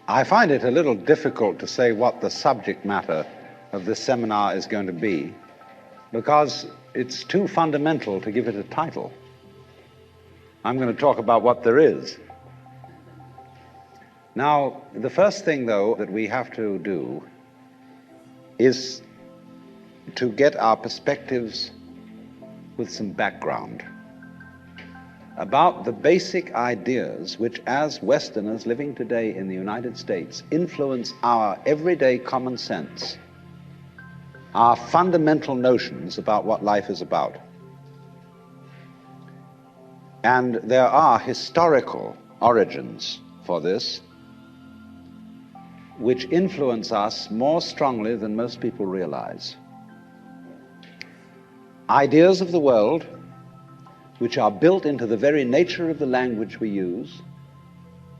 I find it a little difficult to say what the subject matter of this seminar is going to be, because it's too fundamental to give it a title. I'm going to talk about what there is. Now, the first thing, though, that we have to do is to get our perspectives with some background about the basic ideas which, as Westerners living today in the United States, influence our everyday common sense, our fundamental notions about what life is about. And there are historical origins for this which influence us more strongly than most people realize. Ideas of the world which are built into the very nature of the language we use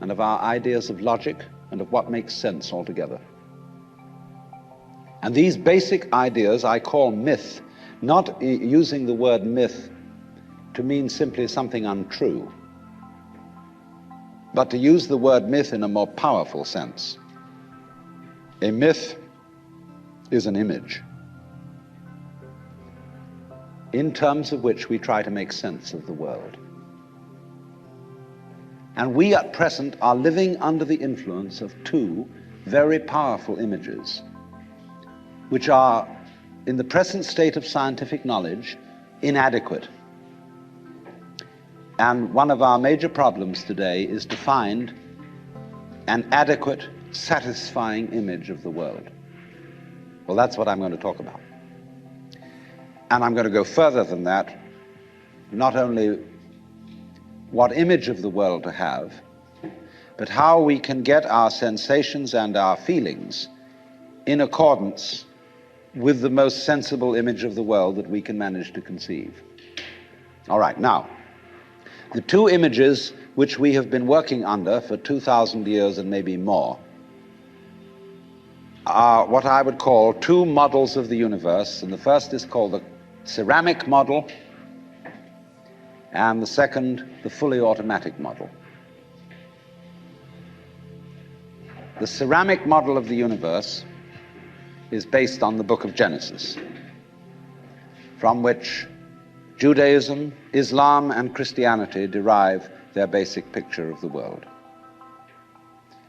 and of our ideas of logic and of what makes sense altogether. And these basic ideas I call myth, not using the word myth to mean simply something untrue, but to use the word myth in a more powerful sense. A myth is an image in terms of which we try to make sense of the world. And we at present are living under the influence of two very powerful images, which are, in the present state of scientific knowledge, inadequate. And one of our major problems today is to find an adequate, satisfying image of the world. Well, that's what I'm going to talk about. And I'm going to go further than that, not only what image of the world to have, but how we can get our sensations and our feelings in accordance with the most sensible image of the world that we can manage to conceive. All right, now, the two images which we have been working under for 2,000 years and maybe more are what I would call two models of the universe, and the first is called the ceramic model, and the second, the fully automatic model. The ceramic model of the universe is based on the book of Genesis, from which Judaism, Islam, and Christianity derive their basic picture of the world.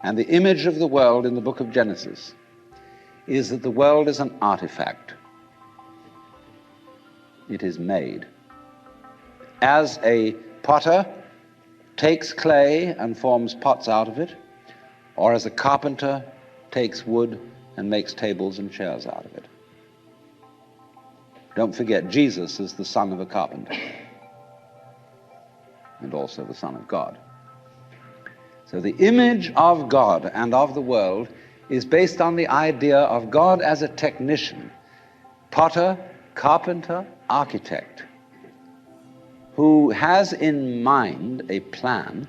And the image of the world in the book of Genesis is that the world is an artifact. It is made. As a potter takes clay and forms pots out of it, or as a carpenter takes wood and makes tables and chairs out of it. Don't forget, Jesus is the son of a carpenter and also the Son of God. So the image of God and of the world is based on the idea of God as a technician, potter, carpenter, architect, who has in mind a plan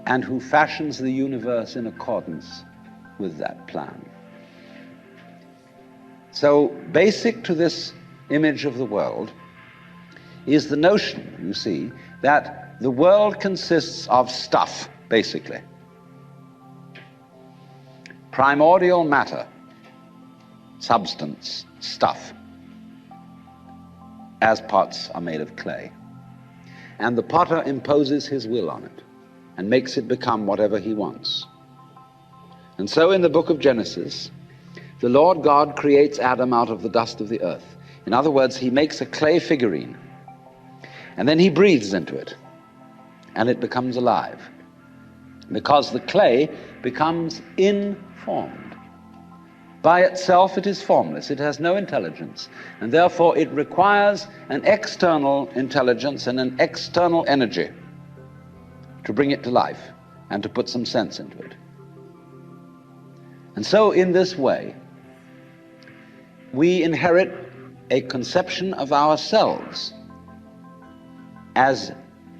and who fashions the universe in accordance with that plan. So basic to this image of the world is the notion, you see, that the world consists of stuff, basically. Primordial matter, substance, stuff, as pots are made of clay. And the potter imposes his will on it and makes it become whatever he wants. And so in the book of Genesis, the Lord God creates Adam out of the dust of the earth. In other words, he makes a clay figurine, and then he breathes into it, and it becomes alive, because the clay becomes informed. By itself, it is formless. It has no intelligence, and therefore it requires an external intelligence and an external energy to bring it to life and to put some sense into it. And so in this way, we inherit a conception of ourselves as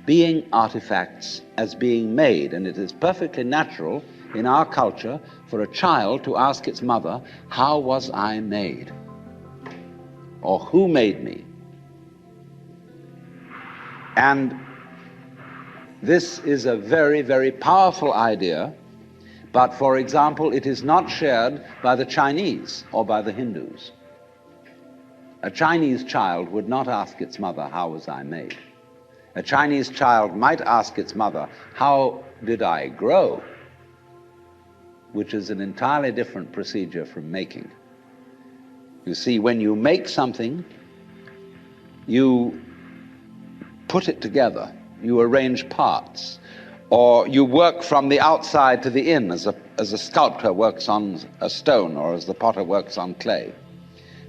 being artifacts, as being made, and it is perfectly natural in our culture for a child to ask its mother, how was I made? Or who made me? And this is a very, very powerful idea, But, for example, it is not shared by the Chinese or by the Hindus. A Chinese child would not ask its mother, "How was I made?" A Chinese child might ask its mother, "How did I grow?" Which is an entirely different procedure from making. You see, when you make something, you put it together, you arrange parts, or you work from the outside to the in, as a sculptor works on a stone or as the potter works on clay.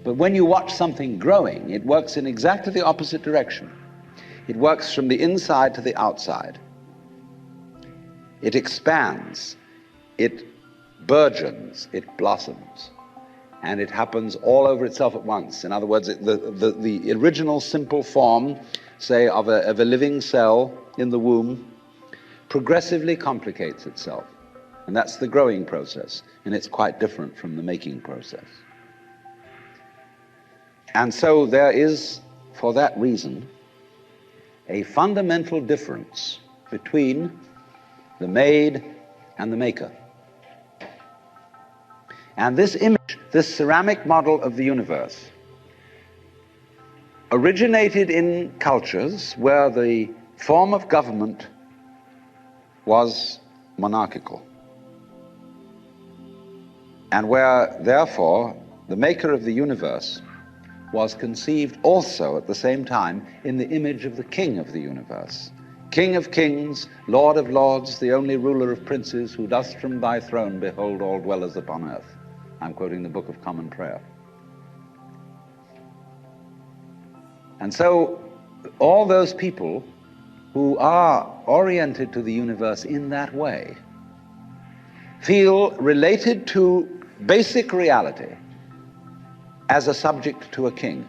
But when you watch something growing, it works in exactly the opposite direction. It works from the inside to the outside. It expands, it burgeons, it blossoms, and it happens all over itself at once. In other words, the original simple form, say, of a living cell in the womb, progressively complicates itself. And that's the growing process, and it's quite different from the making process. And so there is, for that reason, a fundamental difference between the made and the maker. And this image, this ceramic model of the universe, originated in cultures where the form of government was monarchical, and where, therefore, the maker of the universe was conceived also at the same time in the image of the king of the universe. King of kings, Lord of lords, the only ruler of princes, who dost from thy throne behold all dwellers upon earth. I'm quoting the Book of Common Prayer. And so all those people who are oriented to the universe in that way feel related to basic reality as a subject to a king.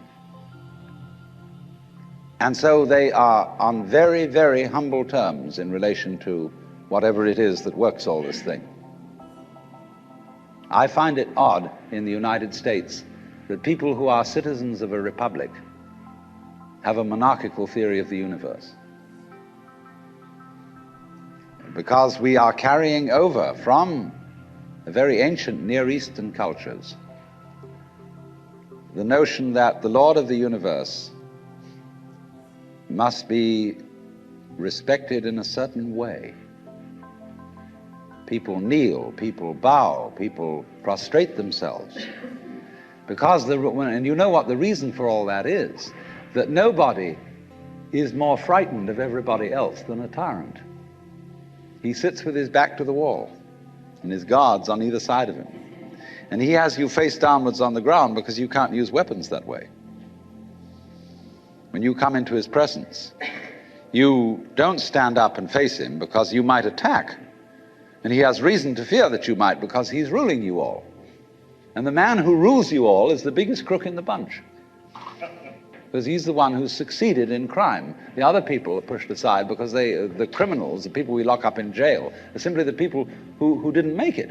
And so they are on very, very humble terms in relation to whatever it is that works all this thing. I find it odd in the United States that people who are citizens of a republic have a monarchical theory of the universe, because we are carrying over from the very ancient Near Eastern cultures the notion that the Lord of the universe must be respected in a certain way. People kneel, people bow, people prostrate themselves. Because, and you know what the reason for all that is, that nobody is more frightened of everybody else than a tyrant. He sits with his back to the wall, and his guards on either side of him. And he has you face downwards on the ground because you can't use weapons that way. When you come into his presence, you don't stand up and face him because you might attack. And he has reason to fear that you might, because he's ruling you all. And the man who rules you all is the biggest crook in the bunch, because he's the one who's succeeded in crime. The other people are pushed aside because the criminals, the people we lock up in jail, are simply the people who didn't make it.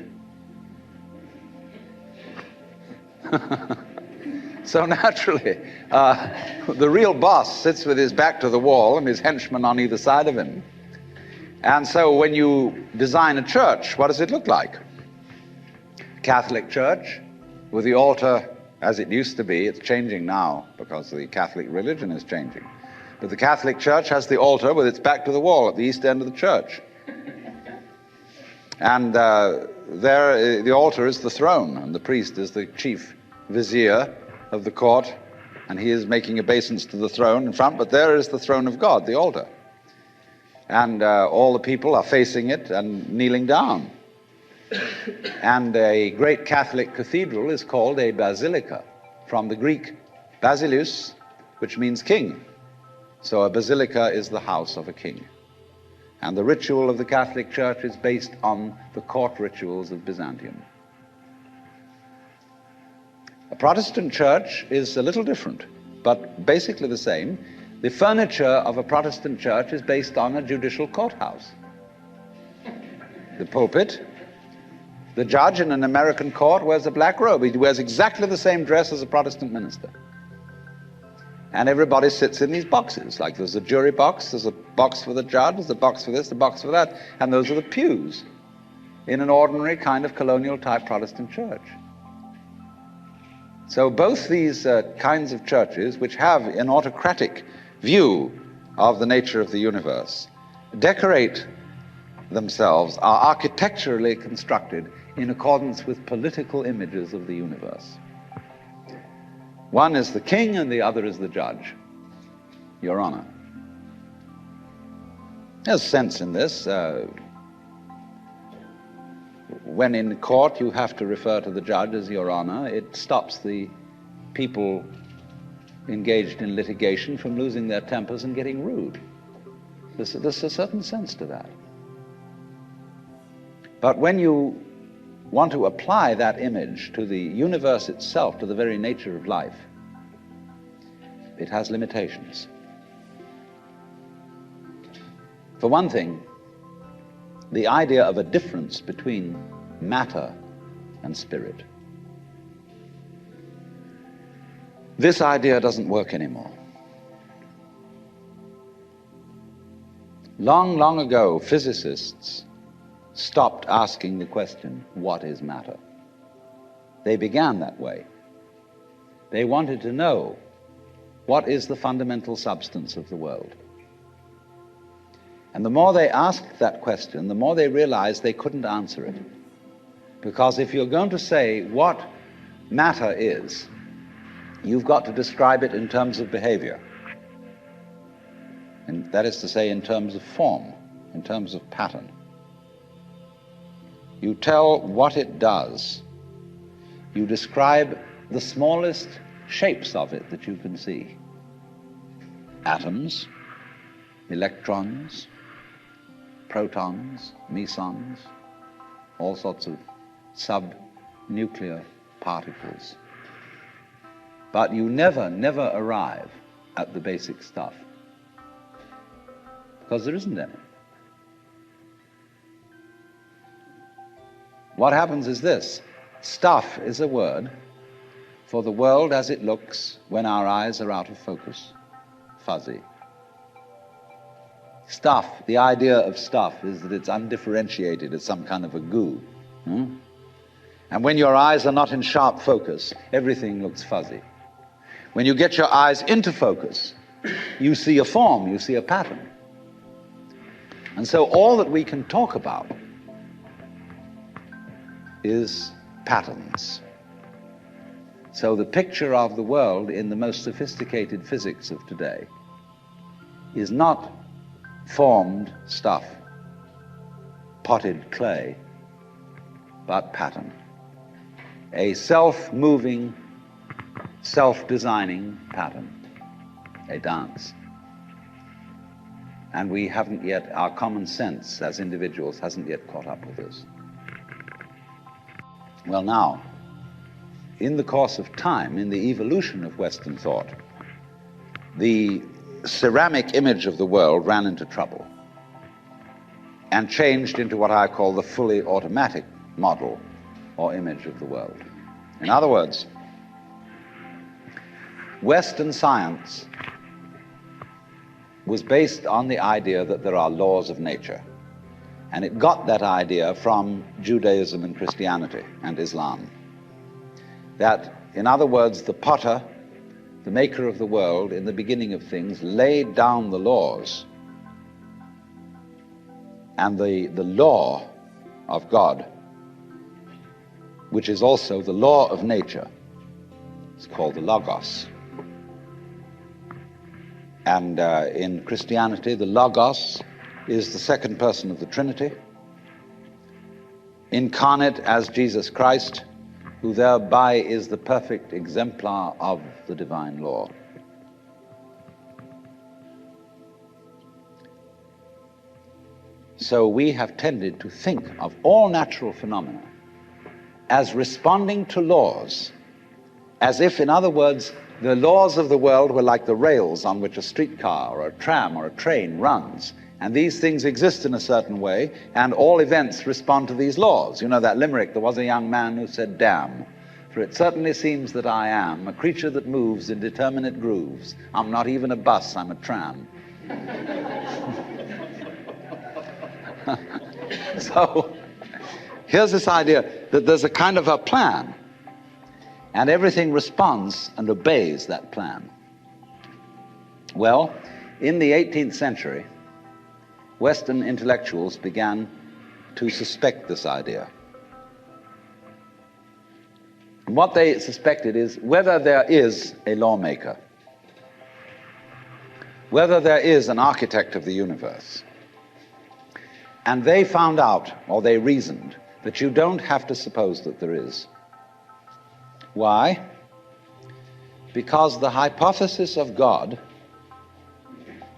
So naturally, the real boss sits with his back to the wall and his henchmen on either side of him. And so when you design a church, what does it look like? Catholic church with the altar as it used to be. It's changing now because the Catholic religion is changing. But the Catholic church has the altar with its back to the wall at the east end of the church. And there, the altar is the throne, and the priest is the chief vizier of the court, and he is making obeisance to the throne in front, but there is the throne of God, the altar. And all the people are facing it and kneeling down. And a great Catholic cathedral is called a basilica, from the Greek basileus, which means king. So a basilica is the house of a king. And the ritual of the Catholic Church is based on the court rituals of Byzantium. A Protestant church is a little different, but basically the same. The furniture of a Protestant church is based on a judicial courthouse. The pulpit. The judge in an American court wears a black robe. He wears exactly the same dress as a Protestant minister. And everybody sits in these boxes. Like there's a jury box, there's a box for the judge, there's a box for this, a box for that, and those are the pews. in an ordinary kind of colonial-type Protestant church. So both these kinds of churches, which have an autocratic view of the nature of the universe, decorate themselves, are architecturally constructed in accordance with political images of the universe. One is the king and the other is the judge, Your Honor. There's sense in this. When in court you have to refer to the judge as Your Honor, it stops the people engaged in litigation from losing their tempers and getting rude. There's a certain sense to that. But when you want to apply that image to the universe itself, to the very nature of life, it has limitations. For one thing, the idea of a difference between matter and spirit. This idea doesn't work anymore. Long, long ago, physicists stopped asking the question, what is matter? They began that way. They wanted to know, what is the fundamental substance of the world? And the more they asked that question, the more they realized they couldn't answer it. Because if you're going to say what matter is, you've got to describe it in terms of behavior. And that is to say, in terms of form, in terms of pattern. You tell what it does. You describe the smallest shapes of it that you can see. Atoms, electrons, protons, mesons, all sorts of subnuclear particles. But you never arrive at the basic stuff, because there isn't any. What happens is this: stuff is a word for the world as it looks when our eyes are out of focus, fuzzy. Stuff, the idea of stuff is that it's undifferentiated, it's some kind of a goo. And when your eyes are not in sharp focus, everything looks fuzzy. When you get your eyes into focus, you see a form, you see a pattern. And so all that we can talk about is patterns. So the picture of the world in the most sophisticated physics of today is not formed stuff, potted clay, but pattern. A self-moving, self-designing pattern, a dance. And we haven't yet, our common sense as individuals hasn't yet caught up with us. Well now, in the course of time, in the evolution of Western thought, the ceramic image of the world ran into trouble and changed into what I call the fully automatic model or image of the world. In other words, Western science was based on the idea that there are laws of nature. And it got that idea from Judaism and Christianity and Islam. That, in other words, the potter, the maker of the world, in the beginning of things, laid down the laws. And the law of God, which is also the law of nature, is called the Logos. And in Christianity, the Logos is the second person of the Trinity, incarnate as Jesus Christ, who thereby is the perfect exemplar of the divine law. So we have tended to think of all natural phenomena as responding to laws, as if, in other words, the laws of the world were like the rails on which a streetcar or a tram or a train runs. And these things exist in a certain way, and all events respond to these laws. You know that limerick, there was a young man who said, damn, for it certainly seems that I am a creature that moves in determinate grooves. I'm not even a bus, I'm a tram. Here's this idea that there's a kind of a plan, and everything responds and obeys that plan. Well, in the 18th century, Western intellectuals began to suspect this idea. And what they suspected is whether there is a lawmaker, whether there is an architect of the universe. And they found out, or they reasoned, that you don't have to suppose that there is. Why? Because the hypothesis of God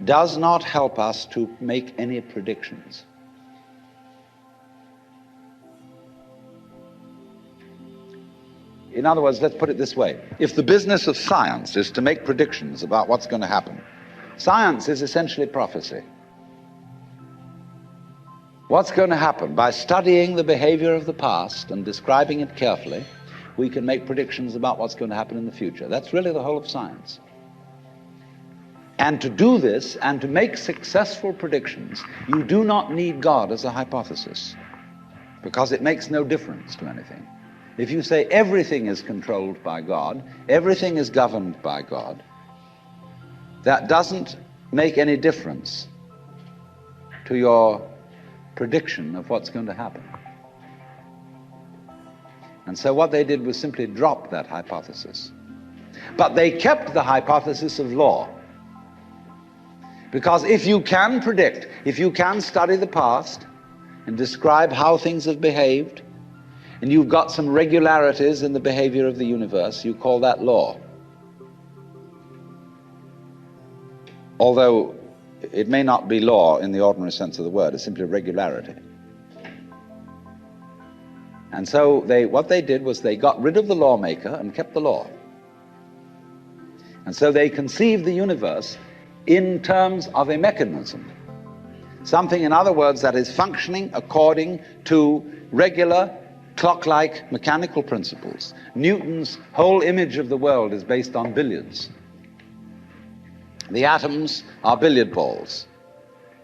does not help us to make any predictions. In other words, let's put it this way. If the business of science is to make predictions about what's going to happen, science is essentially prophecy. What's going to happen? By studying the behavior of the past and describing it carefully, we can make predictions about what's going to happen in the future. That's really the whole of science. And to do this and to make successful predictions, you do not need God as a hypothesis, because it makes no difference to anything. If you say everything is controlled by God, everything is governed by God, that doesn't make any difference to your prediction of what's going to happen. And so what they did was simply drop that hypothesis. But they kept the hypothesis of law. Because if you can predict, if you can study the past and describe how things have behaved, and you've got some regularities in the behavior of the universe, you call that law. Although it may not be law in the ordinary sense of the word, it's simply regularity. And so what they did was they got rid of the lawmaker and kept the law. And so they conceived the universe in terms of a mechanism. Something, in other words, that is functioning according to regular, clock-like mechanical principles. Newton's whole image of the world is based on billiards. The atoms are billiard balls,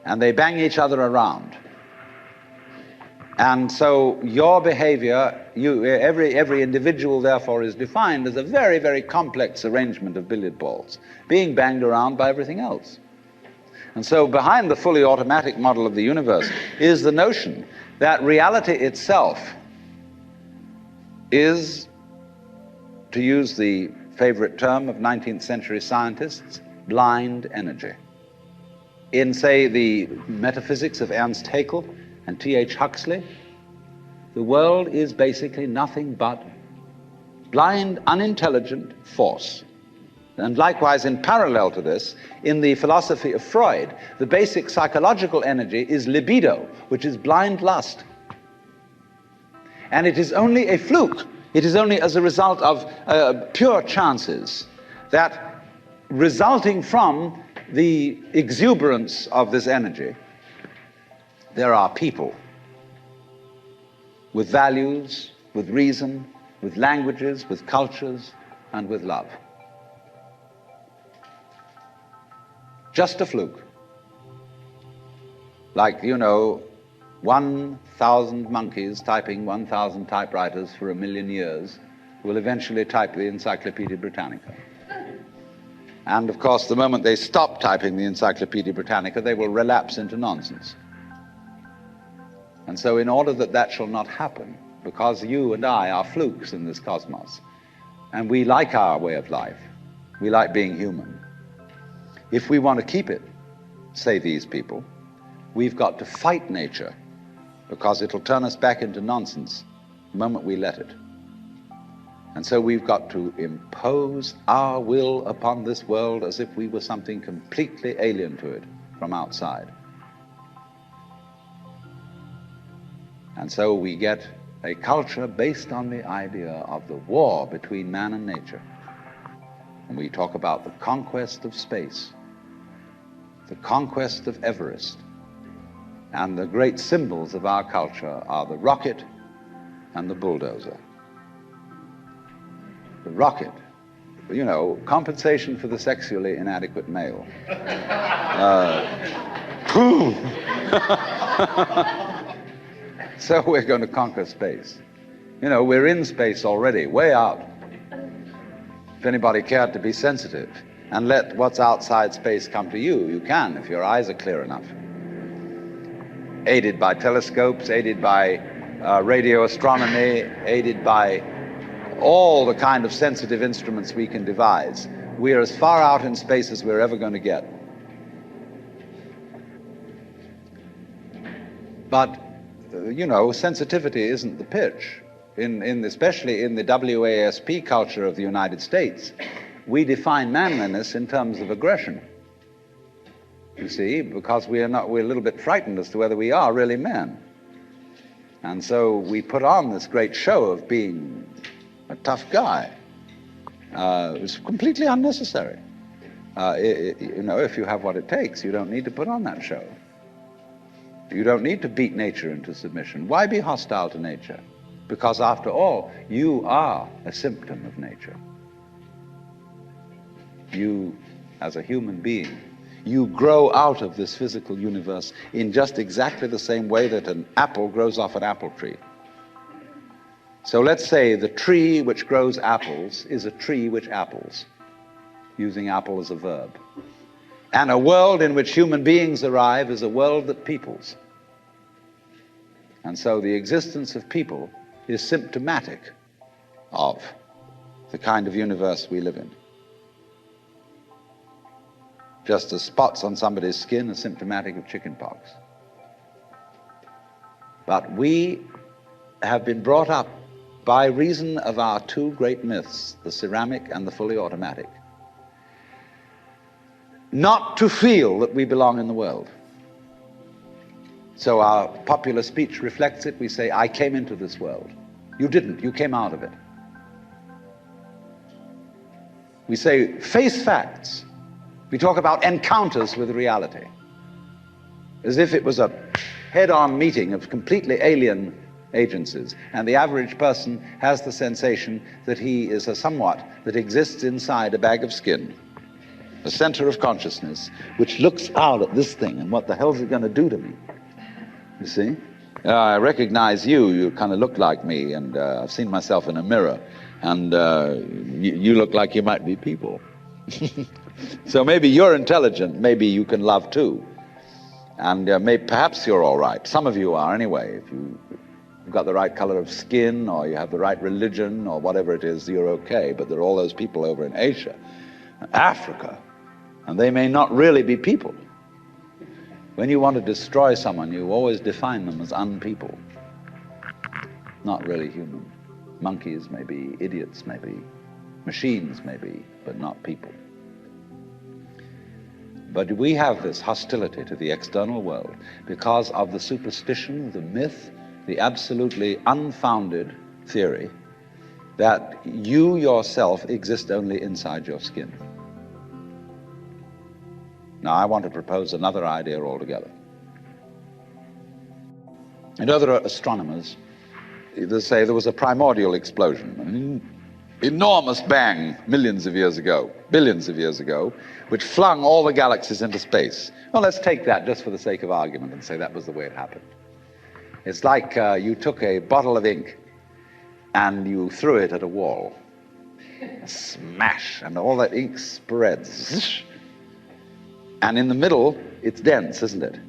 and they bang each other around. And so your behavior, every individual, therefore, is defined as a very, very complex arrangement of billiard balls being banged around by everything else. And so behind the fully automatic model of the universe is the notion that reality itself is, to use the favorite term of 19th century scientists, blind energy. In, say, the metaphysics of Ernst Haeckel and T.H. Huxley, the world is basically nothing but blind, unintelligent force. And likewise, in parallel to this, in the philosophy of Freud, the basic psychological energy is libido, which is blind lust. And it is only a fluke. It is only as a result of pure chances that, resulting from the exuberance of this energy, there are people with values, with reason, with languages, with cultures, and with love. Just a fluke. Like, 1,000 monkeys typing 1,000 typewriters for 1,000,000 years will eventually type the Encyclopedia Britannica. And of course, the moment they stop typing the Encyclopedia Britannica, they will relapse into nonsense. And so in order that that shall not happen, because you and I are flukes in this cosmos, and we like our way of life, we like being human, if we want to keep it, say these people, we've got to fight nature, because it'll turn us back into nonsense the moment we let it. And so we've got to impose our will upon this world as if we were something completely alien to it from outside. And so we get a culture based on the idea of the war between man and nature. And we talk about the conquest of space, the conquest of Everest. And the great symbols of our culture are the rocket and the bulldozer. The rocket, compensation for the sexually inadequate male. So we're going to conquer space. You know, we're in space already, way out. If anybody cared to be sensitive and let what's outside space come to you, you can, if your eyes are clear enough. Aided by telescopes, aided by radio astronomy, aided by all the kind of sensitive instruments we can devise. We are as far out in space as we're ever going to get. But, you know, sensitivity isn't the pitch. Especially in the WASP culture of the United States, we define manliness in terms of aggression. You see, because we're a little bit frightened as to whether we are really men. And so we put on this great show of being a tough guy. It's completely unnecessary. You know, if you have what it takes, you don't need to put on that show. You don't need to beat nature into submission. Why be hostile to nature? Because after all, you are a symptom of nature. You, as a human being, you grow out of this physical universe in just exactly the same way that an apple grows off an apple tree. So let's say the tree which grows apples is a tree which apples, using apple as a verb. And a world in which human beings arrive is a world that peoples. And so the existence of people is symptomatic of the kind of universe we live in. Just as spots on somebody's skin are symptomatic of chickenpox. But we have been brought up by reason of our two great myths, the ceramic and the fully automatic, not to feel that we belong in the world. So our popular speech reflects it. We say, I came into this world. You didn't, you came out of it. We say, face facts. We talk about encounters with reality, as if it was a head-on meeting of completely alien agencies, and the average person has the sensation that he is a somewhat that exists inside a bag of skin, a center of consciousness, which looks out at this thing, and what the hell's it going to do to me? You see? I recognize you, you kind of look like me, and I've seen myself in a mirror, and you look like you might be people. So maybe you're intelligent, maybe you can love too, and perhaps you're all right. Some of you are anyway. If you've got the right color of skin, or you have the right religion, or whatever it is, you're okay. But there are all those people over in Asia, Africa, and they may not really be people. When you want to destroy someone, you always define them as unpeople, not really human. Monkeys maybe, idiots maybe, machines maybe, but not people. But we have this hostility to the external world because of the superstition, the myth, the absolutely unfounded theory that you yourself exist only inside your skin. Now, I want to propose another idea altogether. And other astronomers, they say there was a primordial explosion, an enormous bang millions of years ago, billions of years ago, which flung all the galaxies into space. Well, let's take that just for the sake of argument and say that was the way it happened. It's like you took a bottle of ink and you threw it at a wall. Smash, and all that ink spreads. And in the middle, it's dense, isn't it?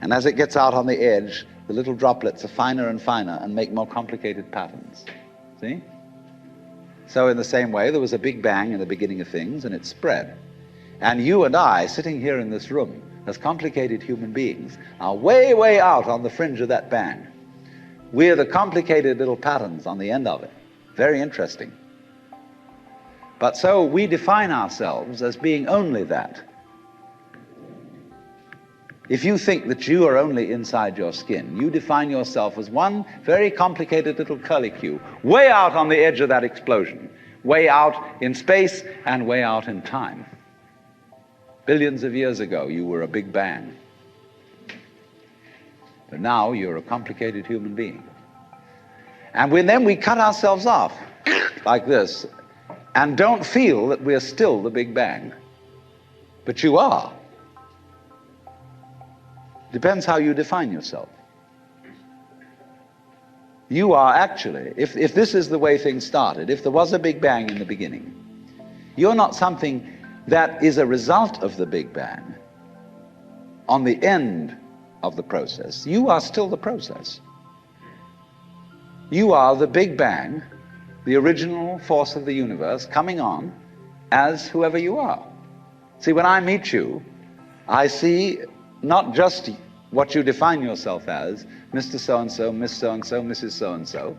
And as it gets out on the edge, the little droplets are finer and finer and make more complicated patterns. See? So in the same way, there was a big bang in the beginning of things, and it spread. And you and I, sitting here in this room, as complicated human beings, are way, way out on the fringe of that bang. We're the complicated little patterns on the end of it. Very interesting. But so we define ourselves as being only that. If you think that you are only inside your skin, you define yourself as one very complicated little curlicue, way out on the edge of that explosion, way out in space and way out in time. Billions of years ago, you were a big bang. But now you're a complicated human being. And then we cut ourselves off like this and don't feel that we're still the big bang. But you are. Depends how you define yourself. You are actually, if this is the way things started, if there was a Big Bang in the beginning, you're not something that is a result of the Big Bang on the end of the process. You are still the process. You are the Big Bang, the original force of the universe, coming on as whoever you are. See, when I meet you, I see not just what you define yourself as, Mr. So-and-so, Miss So-and-so, Mrs. So-and-so.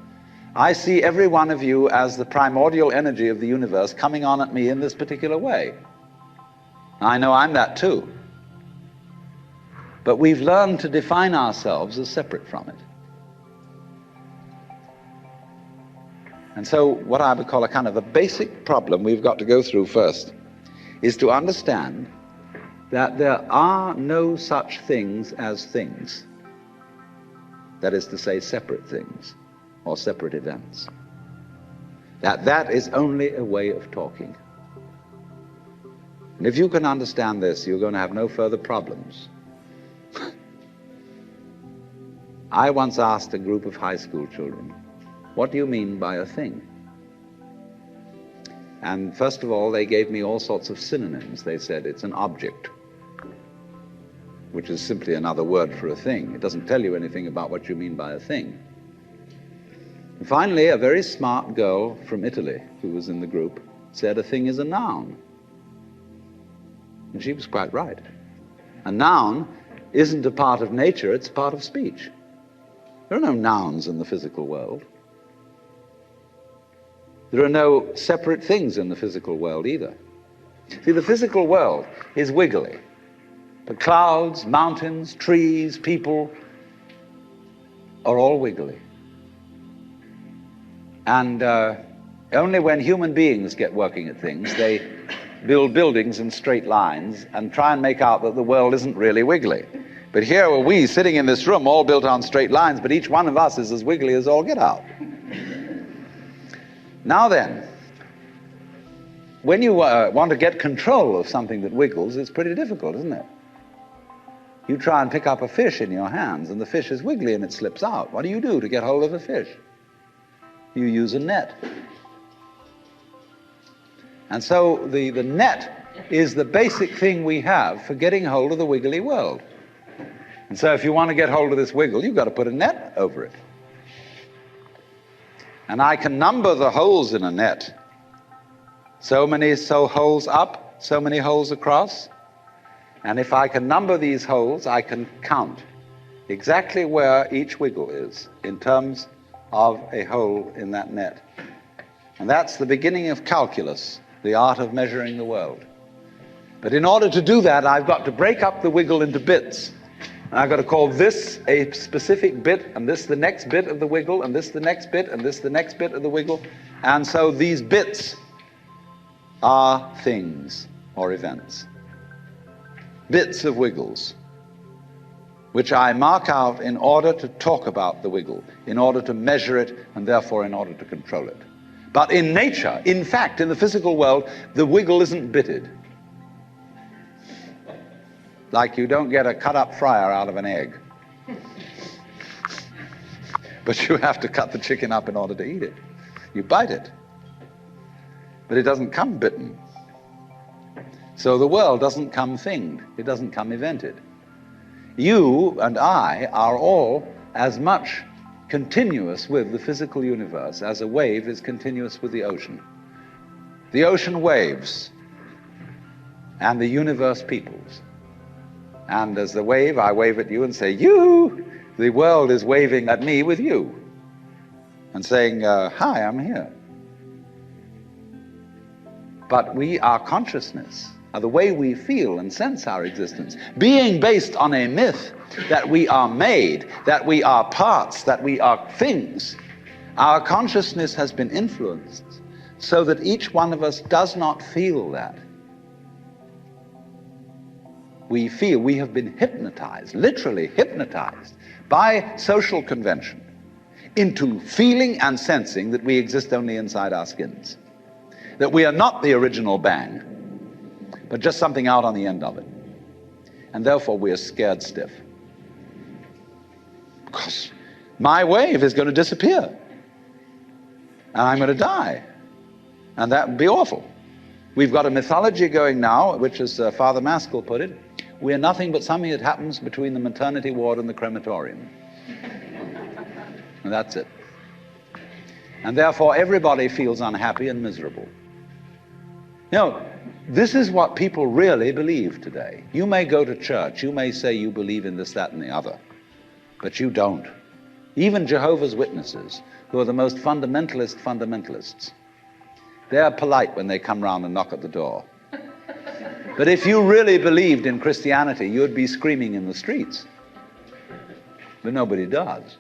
I see every one of you as the primordial energy of the universe coming on at me in this particular way. I know I'm that too. But we've learned to define ourselves as separate from it. And so what I would call a kind of a basic problem we've got to go through first is to understand that there are no such things as things. That is to say, separate things or separate events. That is only a way of talking. And if you can understand this, you're going to have no further problems. I once asked a group of high school children, what do you mean by a thing? And first of all, they gave me all sorts of synonyms. They said it's an object, which is simply another word for a thing. It doesn't tell you anything about what you mean by a thing. And finally, a very smart girl from Italy who was in the group said a thing is a noun. And she was quite right. A noun isn't a part of nature, it's a part of speech. There are no nouns in the physical world. There are no separate things in the physical world either. See, the physical world is wiggly. The clouds, mountains, trees, people are all wiggly. And only when human beings get working at things, they build buildings in straight lines and try and make out that the world isn't really wiggly. But here are we sitting in this room all built on straight lines, but each one of us is as wiggly as all get out. Now then, when you want to get control of something that wiggles, it's pretty difficult, isn't it? You try and pick up a fish in your hands, and the fish is wiggly and it slips out. What do you do to get hold of a fish? You use a net. And so the net is the basic thing we have for getting hold of the wiggly world. And so if you want to get hold of this wiggle, you've got to put a net over it. And I can number the holes in a net. So many holes up, so many holes across. And if I can number these holes, I can count exactly where each wiggle is in terms of a hole in that net. And that's the beginning of calculus, the art of measuring the world. But in order to do that, I've got to break up the wiggle into bits. And I've got to call this a specific bit, and this the next bit of the wiggle, and this the next bit, and this the next bit of the wiggle. And so these bits are things or events. Bits of wiggles, which I mark out in order to talk about the wiggle, in order to measure it, and therefore in order to control it. But in nature, in fact, in the physical world, the wiggle isn't bitted. Like you don't get a cut-up fryer out of an egg. But you have to cut the chicken up in order to eat it. You bite it. But it doesn't come bitten. So the world doesn't come thinged. It doesn't come evented. You and I are all as much continuous with the physical universe as a wave is continuous with the ocean. The ocean waves, and the universe peoples. And as the wave, I wave at you and say, you! The world is waving at me with you and saying, hi, I'm here. But we, our consciousness, the way we feel and sense our existence, being based on a myth that we are made, that we are parts, that we are things, our consciousness has been influenced so that each one of us does not feel that. We feel we have been hypnotized, literally hypnotized, by social convention into feeling and sensing that we exist only inside our skins, that we are not the original bang, but just something out on the end of it. And therefore we are scared stiff. Because my wave is going to disappear. And I'm going to die. And that would be awful. We've got a mythology going now, which, as Father Maskell put it, we're nothing but something that happens between the maternity ward and the crematorium. And that's it. And therefore, everybody feels unhappy and miserable. You know, this is what people really believe today. You may go to church, you may say you believe in this, that, and the other, but you don't. Even Jehovah's Witnesses, who are the most fundamentalists, they're polite when they come round and knock at the door. But if you really believed in Christianity, you'd be screaming in the streets. But nobody does.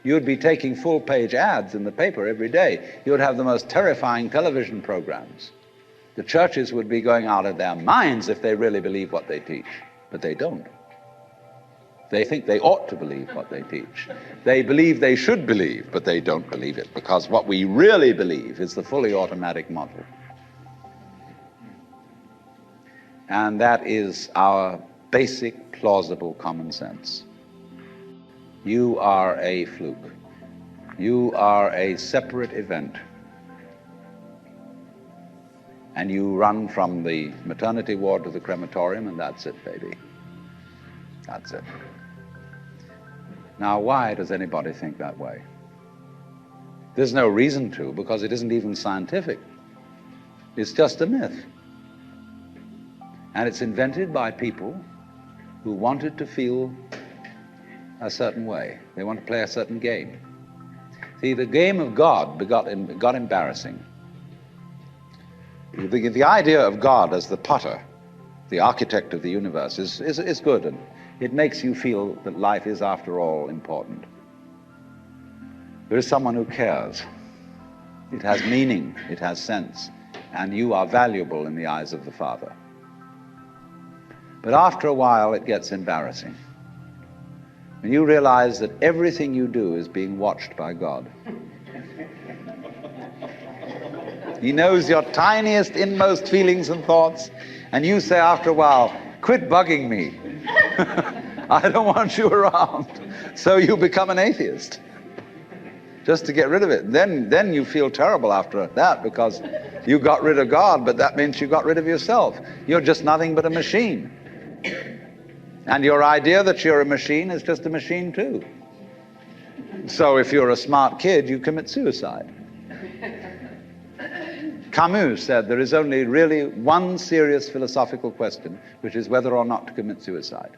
You'd be taking full-page ads in the paper every day. You'd have the most terrifying television programs. The churches would be going out of their minds if they really believe what they teach. But they don't. They think they ought to believe what they teach. They believe they should believe, but they don't believe it, because what we really believe is the fully automatic model. And that is our basic, plausible common sense. You are a fluke. You are a separate event. And you run from the maternity ward to the crematorium, and that's it, baby. That's it. Now, why does anybody think that way? There's no reason to, because it isn't even scientific. It's just a myth. And it's invented by people who wanted to feel a certain way. They want to play a certain game. See, the game of God got embarrassing. The idea of God as the potter, the architect of the universe, is good, and it makes you feel that life is, after all, important. There is someone who cares. It has meaning, it has sense, and you are valuable in the eyes of the Father. But after a while, it gets embarrassing. And you realize that everything you do is being watched by God. He knows your tiniest, inmost feelings and thoughts, and you say after a while, quit bugging me. I don't want you around. So you become an atheist, just to get rid of it. Then you feel terrible after that, because you got rid of God, but that means you got rid of yourself. You're just nothing but a machine. And your idea that you're a machine is just a machine too. So if you're a smart kid, you commit suicide. Camus said there is only really one serious philosophical question, which is whether or not to commit suicide.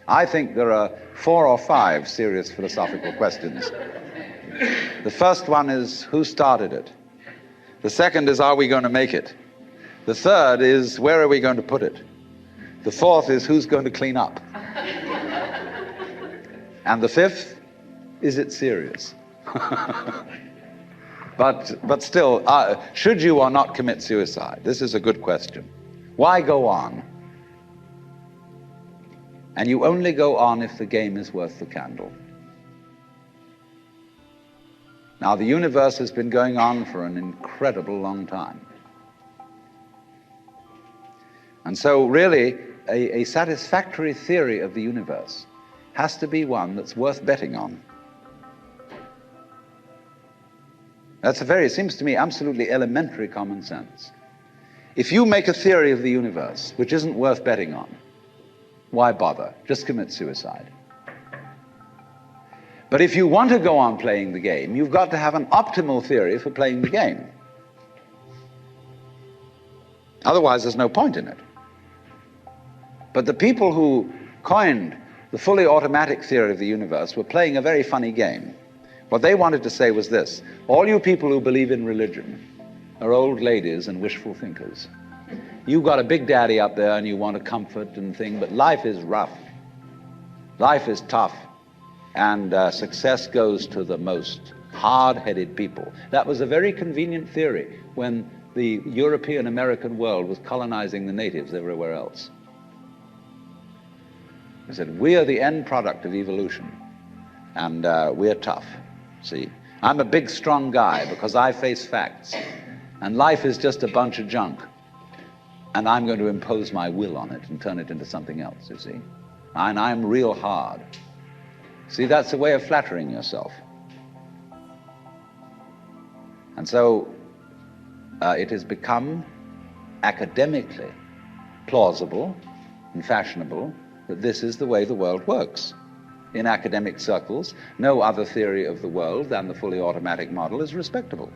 I think there are 4 or 5 serious philosophical questions. The first one is, who started it? The second is, are we going to make it? The third is, where are we going to put it? The fourth is, who's going to clean up? And the fifth, is it serious? But still, should you or not commit suicide? This is a good question. Why go on? And you only go on if the game is worth the candle. Now, the universe has been going on for an incredible long time. And so really, a satisfactory theory of the universe has to be one that's worth betting on. That's it seems to me, absolutely elementary common sense. If you make a theory of the universe which isn't worth betting on, why bother? Just commit suicide. But if you want to go on playing the game, you've got to have an optimal theory for playing the game. Otherwise, there's no point in it. But the people who coined the fully automatic theory of the universe were playing a very funny game. What they wanted to say was this: all you people who believe in religion are old ladies and wishful thinkers. You've got a big daddy up there and you want a comfort and thing, but life is rough. Life is tough. And success goes to the most hard-headed people. That was a very convenient theory when the European-American world was colonizing the natives everywhere else. They said, we are the end product of evolution, and we're tough, see? I'm a big, strong guy because I face facts, and life is just a bunch of junk, and I'm going to impose my will on it and turn it into something else, you see? and I'm real hard. See, that's a way of flattering yourself. And so it has become academically plausible and fashionable that this is the way the world works. In academic circles, no other theory of the world than the fully automatic model is respectable.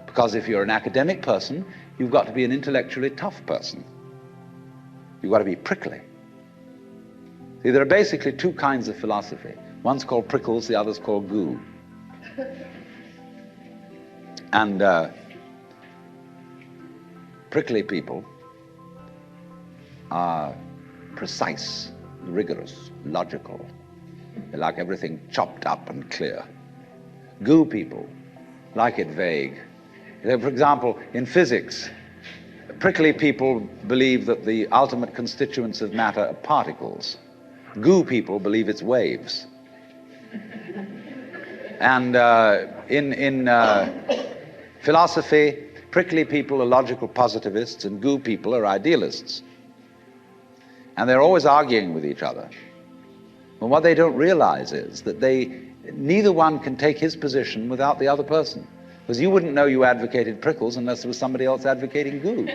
Because if you're an academic person, you've got to be an intellectually tough person. You've got to be prickly. See, there are basically two kinds of philosophy. One's called prickles, the other's called goo. And prickly people are precise, rigorous, logical. They like everything chopped up and clear. Goo people like it vague. For example, in physics, prickly people believe that the ultimate constituents of matter are particles. Goo people believe it's waves. And in philosophy, prickly people are logical positivists and goo people are idealists. And they're always arguing with each other. But what they don't realize is that neither one can take his position without the other person. Because you wouldn't know you advocated prickles unless there was somebody else advocating goo.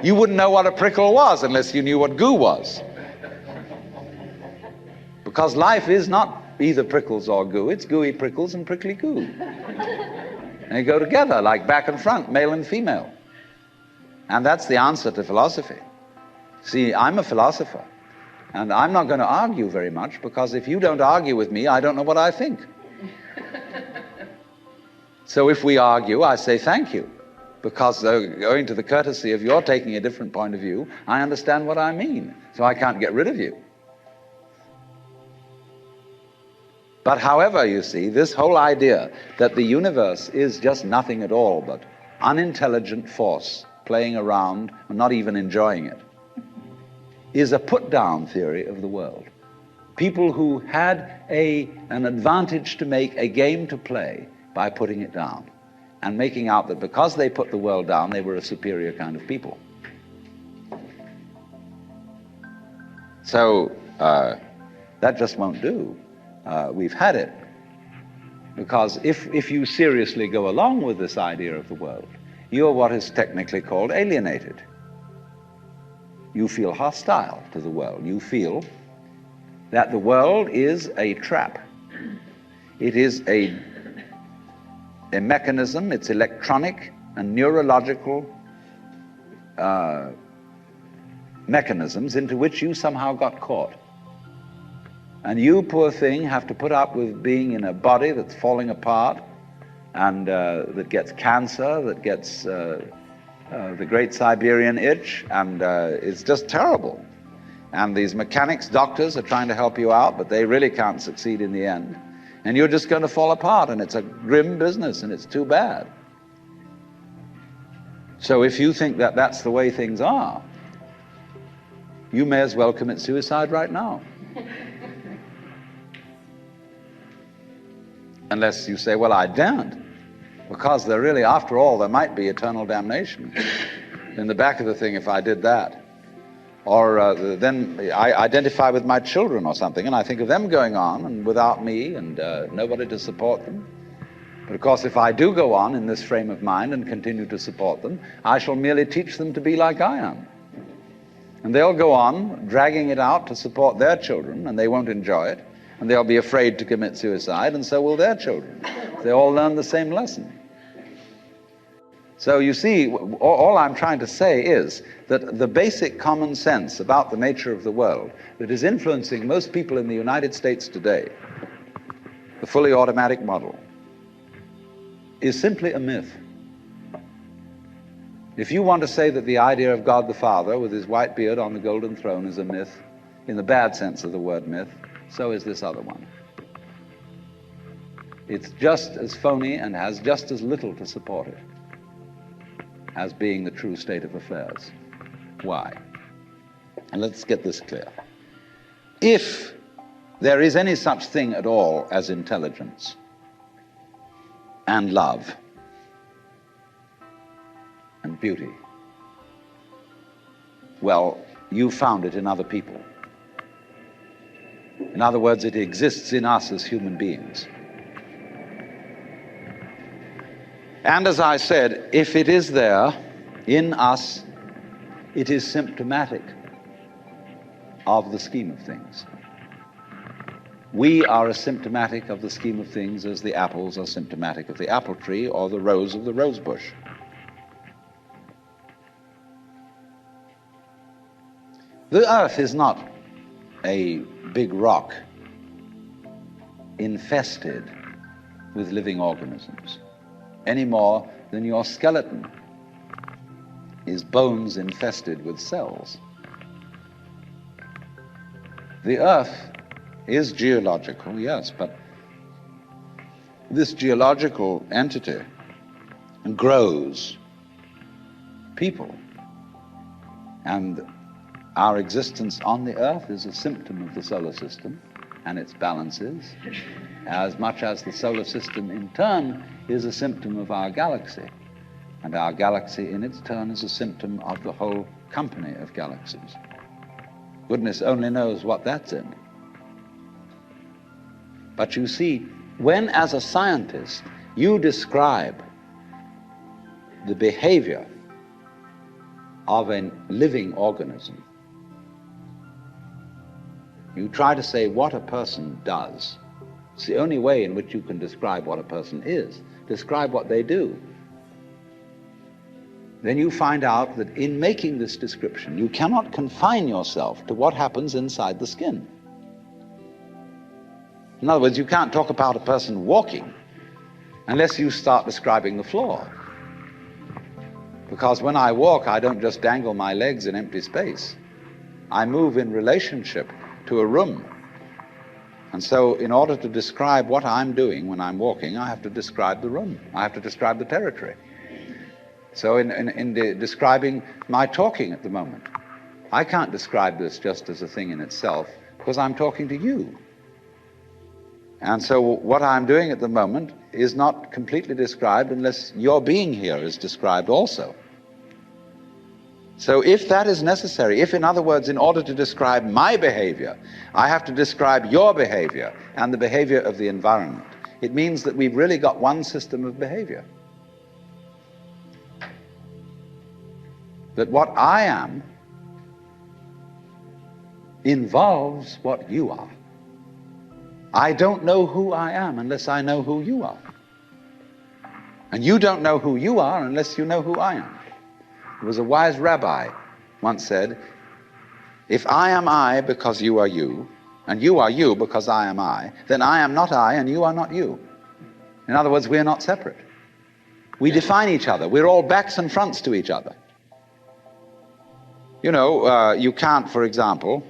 You wouldn't know what a prickle was unless you knew what goo was. Because life is not either prickles or goo, it's gooey prickles and prickly goo. And they go together like back and front, male and female. And that's the answer to philosophy. See, I'm a philosopher, and I'm not going to argue very much, because if you don't argue with me, I don't know what I think. So if we argue, I say thank you, because owing to the courtesy of your taking a different point of view, I understand what I mean, so I can't get rid of you. But however, you see, this whole idea that the universe is just nothing at all but unintelligent force playing around and not even enjoying it is a put-down theory of the world. People who had an advantage to make, a game to play, by putting it down and making out that because they put the world down, they were a superior kind of people. So that just won't do. We've had it. Because if you seriously go along with this idea of the world, you're what is technically called alienated. You feel hostile to the world. You feel that the world is a trap. It is a mechanism, it's electronic and neurological mechanisms into which you somehow got caught. And you, poor thing, have to put up with being in a body that's falling apart and that gets cancer, that gets the Great Siberian Itch, and it's just terrible. And these mechanics, doctors are trying to help you out, but they really can't succeed in the end. And you're just going to fall apart, and it's a grim business, and it's too bad. So if you think that that's the way things are, you may as well commit suicide right now. Unless you say, well, I daren't, because there really, after all, there might be eternal damnation in the back of the thing if I did that. Or then I identify with my children or something, and I think of them going on and without me and nobody to support them. But of course, if I do go on in this frame of mind and continue to support them, I shall merely teach them to be like I am. And they'll go on dragging it out to support their children, and they won't enjoy it, and they'll be afraid to commit suicide, and so will their children. They all learn the same lesson. So you see, all I'm trying to say is that the basic common sense about the nature of the world that is influencing most people in the United States today, the fully automatic model, is simply a myth. If you want to say that the idea of God the Father with his white beard on the golden throne is a myth, in the bad sense of the word myth, so is this other one. It's just as phony and has just as little to support it as being the true state of affairs. Why? And let's get this clear. If there is any such thing at all as intelligence and love and beauty, well, you found it in other people. In other words, it exists in us as human beings. And as I said, if it is there in us, it is symptomatic of the scheme of things. We are as symptomatic of the scheme of things as the apples are symptomatic of the apple tree or the rose of the rose bush. The earth is not a big rock infested with living organisms, any more than your skeleton is bones infested with cells. The earth is geological, yes, but this geological entity grows people. And our existence on the earth is a symptom of the solar system and its balances, as much as the solar system in turn is a symptom of our galaxy. And our galaxy in its turn is a symptom of the whole company of galaxies. Goodness only knows what that's in. But you see, when as a scientist you describe the behavior of a living organism, you try to say what a person does. It's the only way in which you can describe what a person is. Describe what they do. Then you find out that in making this description, you cannot confine yourself to what happens inside the skin. In other words, you can't talk about a person walking unless you start describing the floor. Because when I walk, I don't just dangle my legs in empty space. I move in relationship to a room. And so in order to describe what I'm doing when I'm walking, I have to describe the room. I have to describe the territory. So in describing my talking at the moment, I can't describe this just as a thing in itself because I'm talking to you. And so what I'm doing at the moment is not completely described unless your being here is described also. So if that is necessary, if in other words, in order to describe my behavior, I have to describe your behavior and the behavior of the environment, it means that we've really got one system of behavior. That what I am involves what you are. I don't know who I am unless I know who you are. And you don't know who you are unless you know who I am. There was a wise rabbi once said, if I am I because you are you, and you are you because I am I, then I am not I and you are not you. In other words, we're not separate. We define each other. We're all backs and fronts to each other. You know, you can't, for example,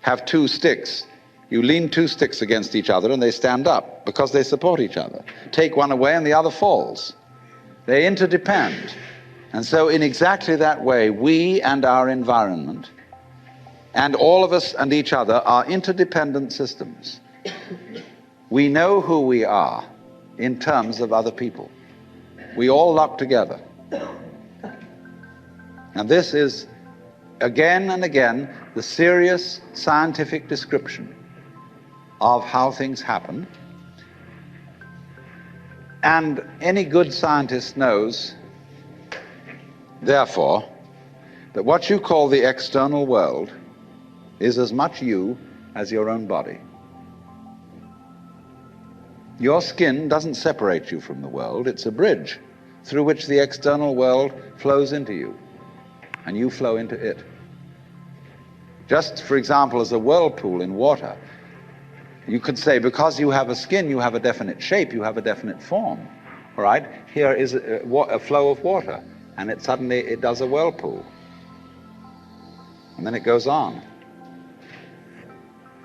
have two sticks. You lean two sticks against each other and they stand up because they support each other. Take one away and the other falls. They interdepend. And so in exactly that way, we and our environment and all of us and each other are interdependent systems. We know who we are in terms of other people. We all lock together. And this is again and again the serious scientific description of how things happen. And any good scientist knows, therefore, that what you call the external world is as much you as your own body. Your skin doesn't separate you from the world. It's a bridge through which the external world flows into you, and you flow into it. Just, for example, as a whirlpool in water, you could say because you have a skin, you have a definite shape, you have a definite form. All right? Here is a flow of water, and suddenly it does a whirlpool. And then it goes on.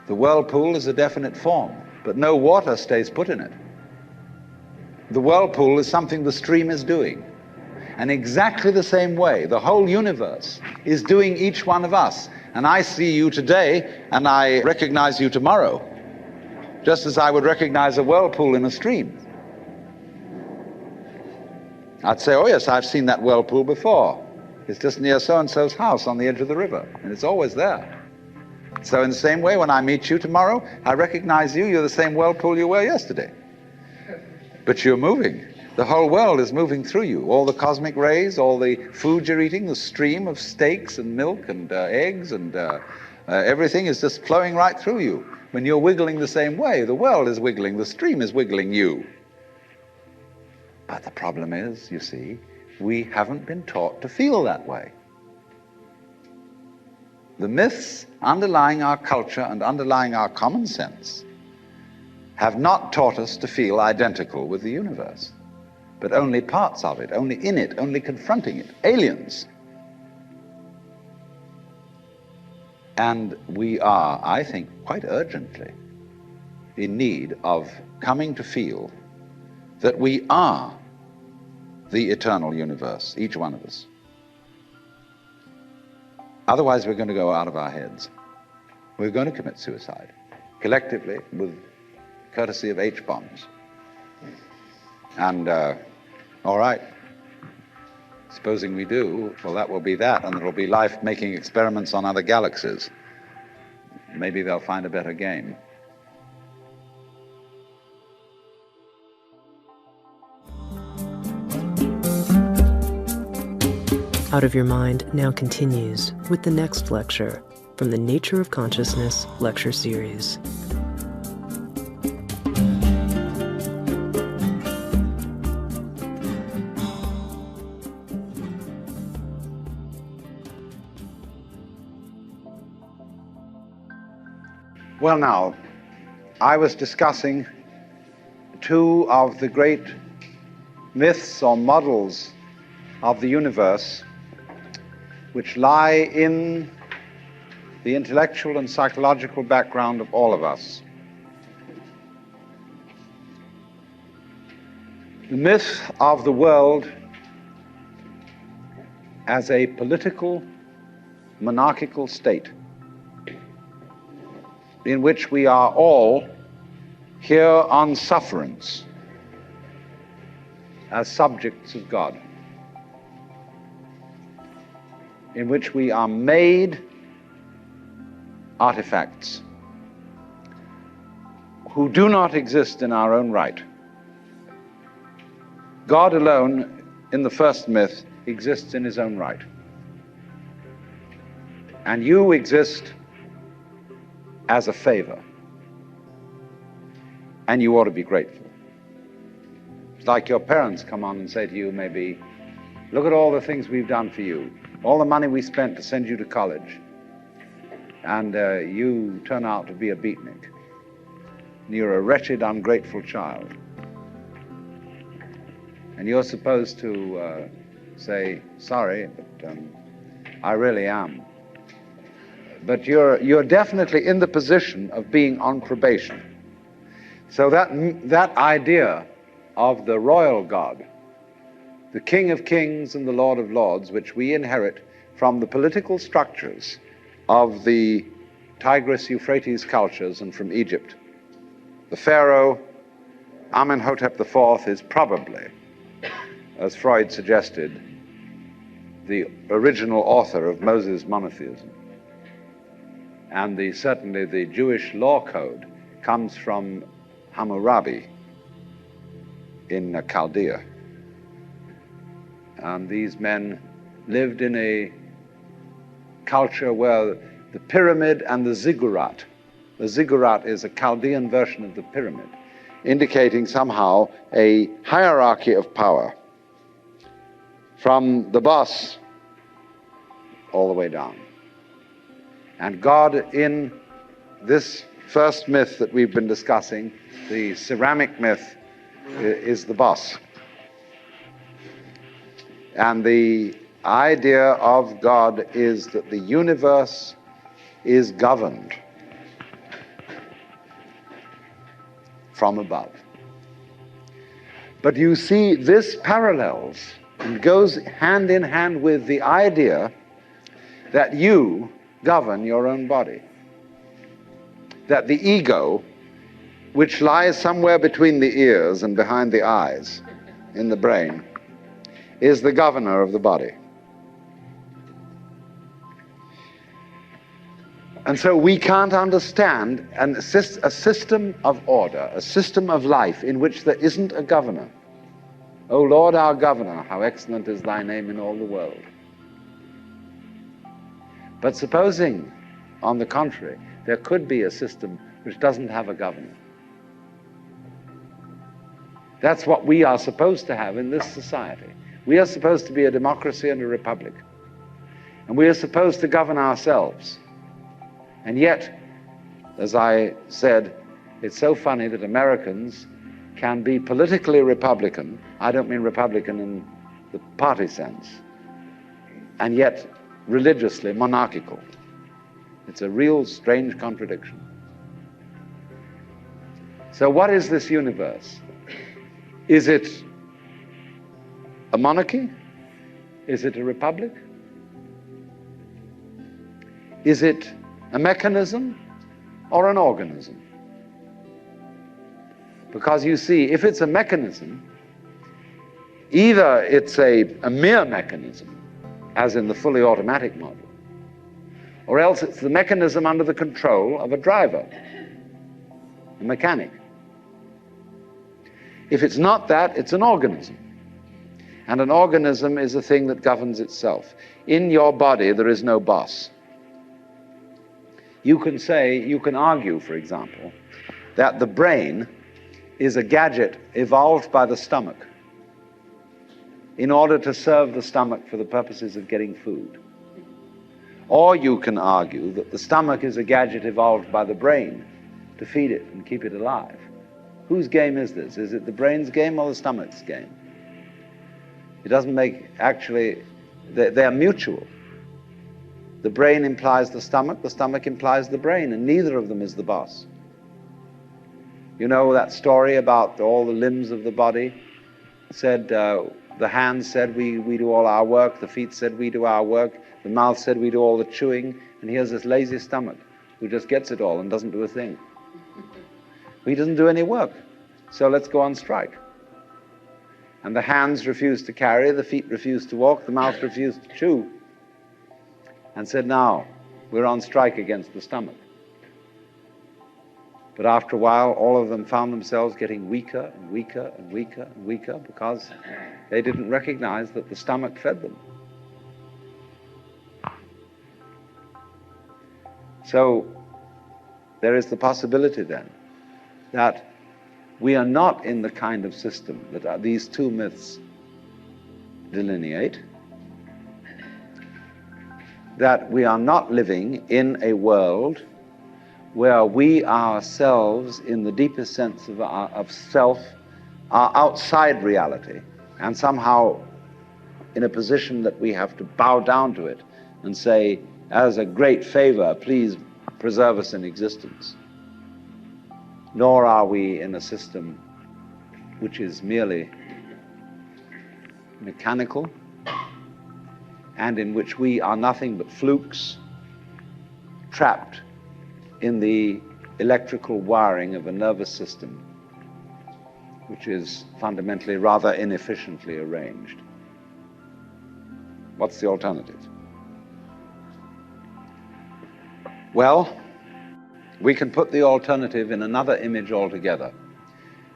The whirlpool is a definite form, but no water stays put in it. The whirlpool is something the stream is doing. And exactly the same way, the whole universe is doing each one of us. And I see you today, and I recognize you tomorrow, just as I would recognize a whirlpool in a stream. I'd say, oh yes, I've seen that whirlpool before. It's just near so-and-so's house on the edge of the river, and it's always there. So in the same way, when I meet you tomorrow, I recognize you. You're the same whirlpool you were yesterday. But you're moving. The whole world is moving through you. All the cosmic rays, all the food you're eating, the stream of steaks and milk and eggs and everything is just flowing right through you. When you're wiggling the same way, the world is wiggling, the stream is wiggling you. But the problem is, you see, we haven't been taught to feel that way. The myths underlying our culture and underlying our common sense have not taught us to feel identical with the universe, but only parts of it, only in it, only confronting it, aliens. And we are, I think, quite urgently in need of coming to feel that we are the eternal universe, each one of us. Otherwise, we're going to go out of our heads. We're going to commit suicide, collectively, with courtesy of H-bombs. And, all right, supposing we do, well, that will be that, and there will be life making experiments on other galaxies. Maybe they'll find a better game. Out of Your Mind now continues with the next lecture from the Nature of Consciousness lecture series. Well, now, I was discussing two of the great myths or models of the universe which lie in the intellectual and psychological background of all of us. The myth of the world as a political, monarchical state in which we are all here on sufferance as subjects of God, in which we are made artifacts who do not exist in our own right. God alone, in the first myth, exists in his own right. And you exist as a favor. And you ought to be grateful. It's like your parents come on and say to you, maybe, look at all the things we've done for you, all the money we spent to send you to college, and you turn out to be a beatnik. You're a wretched, ungrateful child. And you're supposed to say, sorry, but I really am. But you're definitely in the position of being on probation. So that idea of the royal God, the King of Kings and the Lord of Lords, which we inherit from the political structures of the Tigris-Euphrates cultures and from Egypt. The Pharaoh, Amenhotep IV, is probably, as Freud suggested, the original author of Moses' monotheism. And certainly the Jewish law code comes from Hammurabi in Chaldea. And these men lived in a culture where the pyramid and the ziggurat is a Chaldean version of the pyramid, indicating somehow a hierarchy of power from the boss all the way down. And God, in this first myth that we've been discussing, the ceramic myth, is the boss. And the idea of God is that the universe is governed from above. But you see, this parallels and goes hand in hand with the idea that you govern your own body. That the ego, which lies somewhere between the ears and behind the eyes in the brain, is the governor of the body. And so we can't understand a system of order, a system of life in which there isn't a governor. O Lord our governor, how excellent is thy name in all the world. But supposing, on the contrary, there could be a system which doesn't have a governor. That's what we are supposed to have in this society. We are supposed to be a democracy and a republic. And we are supposed to govern ourselves. And yet, as I said, it's so funny that Americans can be politically Republican. I don't mean Republican in the party sense. And yet, religiously monarchical. It's a real strange contradiction. So what is this universe? Is it a monarchy? Is it a republic? Is it a mechanism or an organism? Because you see, if it's a mechanism, either it's a mere mechanism, as in the fully automatic model, or else it's the mechanism under the control of a driver, a mechanic. If it's not that, it's an organism. And an organism is a thing that governs itself. In your body, there is no boss. You can argue, for example, that the brain is a gadget evolved by the stomach in order to serve the stomach for the purposes of getting food. Or you can argue that the stomach is a gadget evolved by the brain to feed it and keep it alive. Whose game is this? Is it the brain's game or the stomach's game? It doesn't make, actually, they're mutual. The brain implies the stomach implies the brain, and neither of them is the boss. You know that story about all the limbs of the body? Said, the hands said, we do all our work, the feet said, we do our work, the mouth said, we do all the chewing, and here's this lazy stomach who just gets it all and doesn't do a thing. He doesn't do any work, so let's go on strike. And the hands refused to carry, the feet refused to walk, the mouth refused to chew, and said, now, we're on strike against the stomach. But after a while, all of them found themselves getting weaker and weaker and weaker and weaker because they didn't recognize that the stomach fed them. So there is the possibility then that we are not in the kind of system that these two myths delineate, that we are not living in a world where we ourselves, in the deepest sense of self, are outside reality and somehow in a position that we have to bow down to it and say, as a great favor, please preserve us in existence. Nor are we in a system which is merely mechanical and in which we are nothing but flukes trapped in the electrical wiring of a nervous system which is fundamentally rather inefficiently arranged. What's the alternative? Well, we can put the alternative in another image altogether.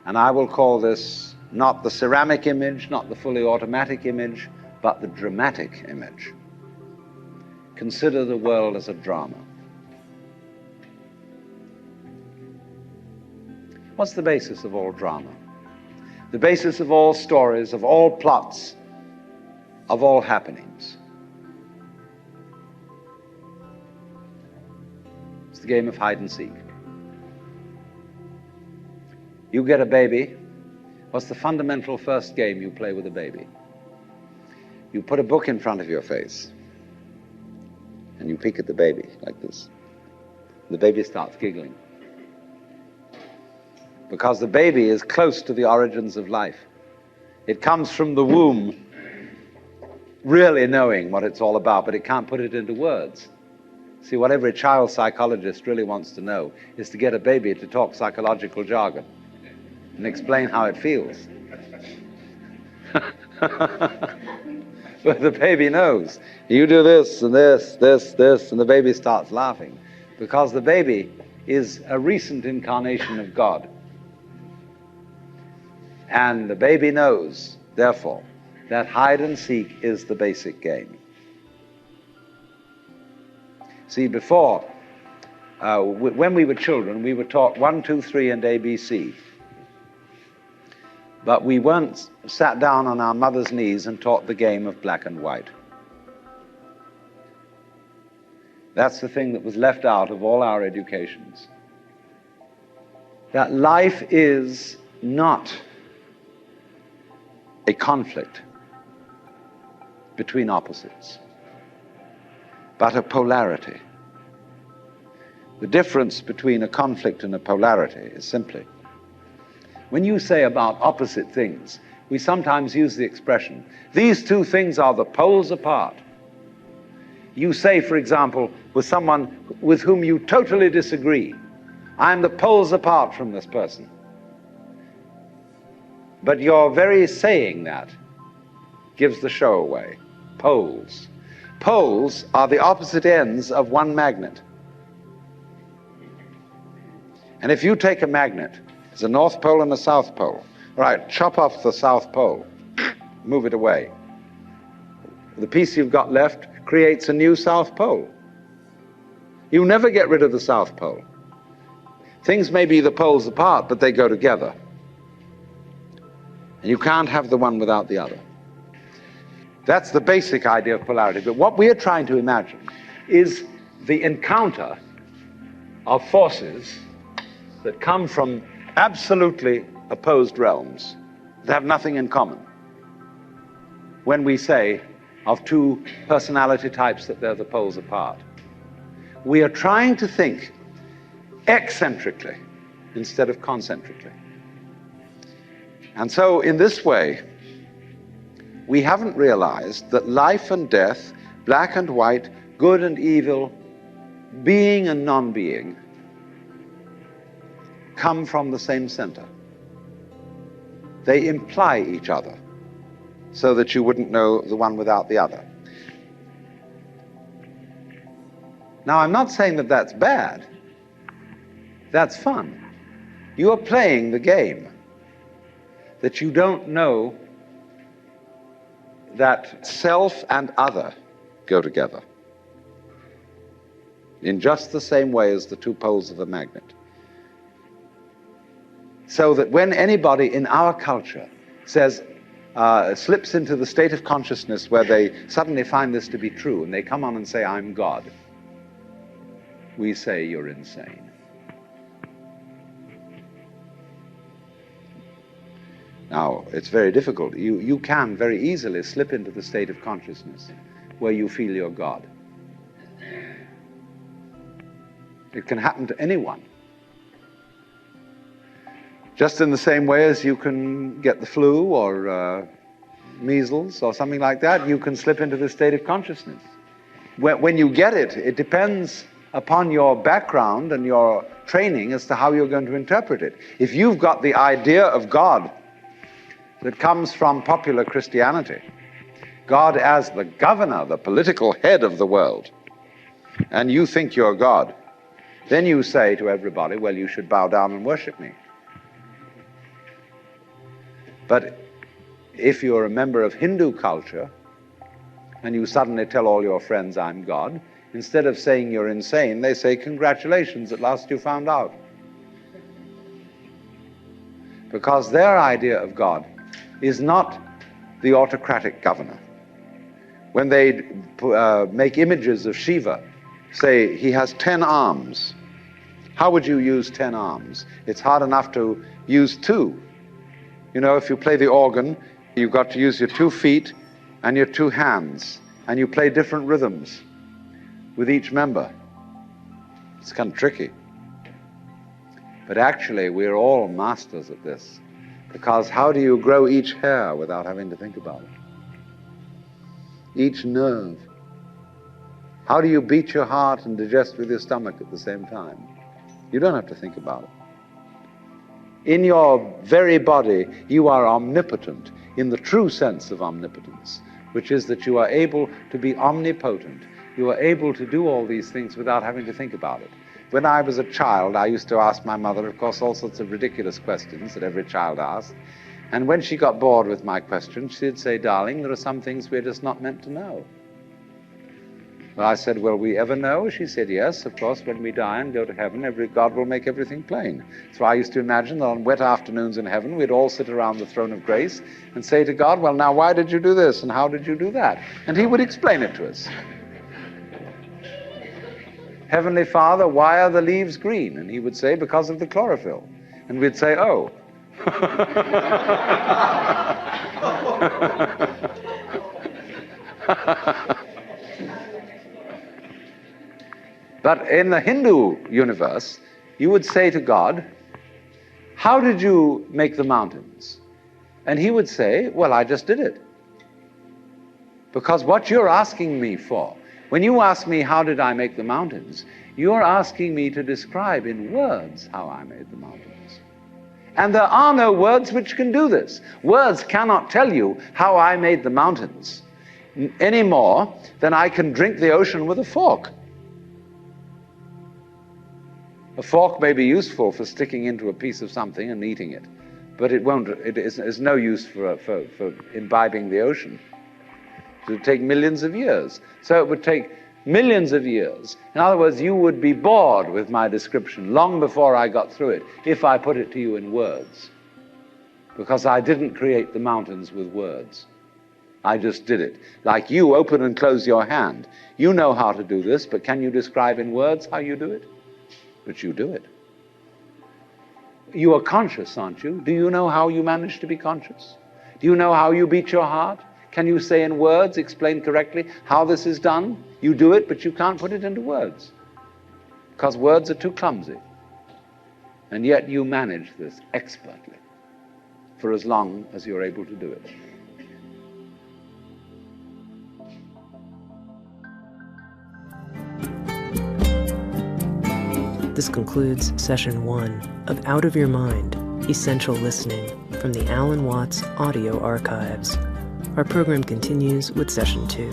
And I will call this not the ceramic image, not the fully automatic image, but the dramatic image. Consider the world as a drama. What's the basis of all drama? The basis of all stories, of all plots, of all happenings. It's the game of hide and seek. You get a baby. What's the fundamental first game you play with a baby? You put a book in front of your face and you peek at the baby like this. The baby starts giggling because the baby is close to the origins of life. It comes from the womb really knowing what it's all about, but it can't put it into words. See, what every child psychologist really wants to know is to get a baby to talk psychological jargon and explain how it feels. But the baby knows. You do this and this, this, this, and the baby starts laughing because the baby is a recent incarnation of God. And the baby knows, therefore, that hide and seek is the basic game. See, before, when we were children, we were taught 1, 2, 3, and ABC. But we weren't sat down on our mother's knees and taught the game of black and white. That's the thing that was left out of all our educations. That life is not a conflict between opposites, but a polarity. The difference between a conflict and a polarity is simply, when you say about opposite things, we sometimes use the expression, these two things are the poles apart. You say, for example, with someone with whom you totally disagree, I'm the poles apart from this person. But your very saying that gives the show away. Poles. Poles are the opposite ends of one magnet. And if you take a magnet, it's a north pole and a south pole. All right, chop off the south pole, move it away. The piece you've got left creates a new south pole. You never get rid of the south pole. Things may be the poles apart, but they go together. And you can't have the one without the other. That's the basic idea of polarity. But what we are trying to imagine is the encounter of forces that come from absolutely opposed realms that have nothing in common. When we say of two personality types that they're the poles apart, we are trying to think eccentrically instead of concentrically. And so in this way, we haven't realized that life and death, black and white, good and evil, being and non-being, come from the same center. They imply each other, so that you wouldn't know the one without the other. Now, I'm not saying that that's bad. That's fun. You are playing the game that you don't know that self and other go together in just the same way as the two poles of a magnet. So that when anybody in our culture says, slips into the state of consciousness where they suddenly find this to be true and they come on and say, I'm God, we say, you're insane. Now, it's very difficult. You can very easily slip into the state of consciousness where you feel you're God. It can happen to anyone. Just in the same way as you can get the flu or measles or something like that, you can slip into the state of consciousness. When you get it, it depends upon your background and your training as to how you're going to interpret it. If you've got the idea of God that comes from popular Christianity, God as the governor, the political head of the world, and you think you're God, then you say to everybody, well, you should bow down and worship me. But if you're a member of Hindu culture and you suddenly tell all your friends, I'm God, instead of saying you're insane, they say, congratulations, at last you found out. Because their idea of God is not the autocratic governor. When they make images of Shiva, say he has 10 arms. How would you use 10 arms? It's hard enough to use 2. You know, if you play the organ, you've got to use your 2 feet and your 2 hands, and you play different rhythms with each member. It's kind of tricky. But actually, we're all masters at this, because how do you grow each hair without having to think about it? Each nerve. How do you beat your heart and digest with your stomach at the same time? You don't have to think about it. In your very body, you are omnipotent in the true sense of omnipotence, which is that you are able to be omnipotent. You are able to do all these things without having to think about it. when I was a child, I used to ask my mother, of course, all sorts of ridiculous questions that every child asks. And when she got bored with my questions, she'd say, "Darling, there are some things we're just not meant to know." Well, I said, "Will we ever know?" She said, "Yes, of course, when we die and go to heaven, God will make everything plain." So I used to imagine that on wet afternoons in heaven, we'd all sit around the throne of grace and say to God, "Well, now, why did you do this? And how did you do that?" And he would explain it to us. "Heavenly Father, why are the leaves green?" And he would say, "Because of the chlorophyll." And we'd say, "Oh." But in the Hindu universe, you would say to God, "How did you make the mountains?" And he would say, "Well, I just did it." Because what you're asking me for, when you ask me, "How did I make the mountains?" you're asking me to describe in words how I made the mountains. And there are no words which can do this. Words cannot tell you how I made the mountains any more than I can drink the ocean with a fork. A fork may be useful for sticking into a piece of something and eating it, but it is no use for imbibing the ocean. It would take millions of years. So it would take millions of years. In other words, you would be bored with my description long before I got through it if I put it to you in words, because I didn't create the mountains with words. I just did it. Like you open and close your hand. You know how to do this, but can you describe in words how you do it? But you do it. You are conscious, aren't you? Do you know how you manage to be conscious? Do you know how you beat your heart? Can you say in words, explain correctly how this is done? You do it, but you can't put it into words, because words are too clumsy. And yet you manage this expertly for as long as you're able to do it. This concludes Session 1 of Out of Your Mind, Essential Listening from the Alan Watts Audio Archives. Our program continues with Session 2.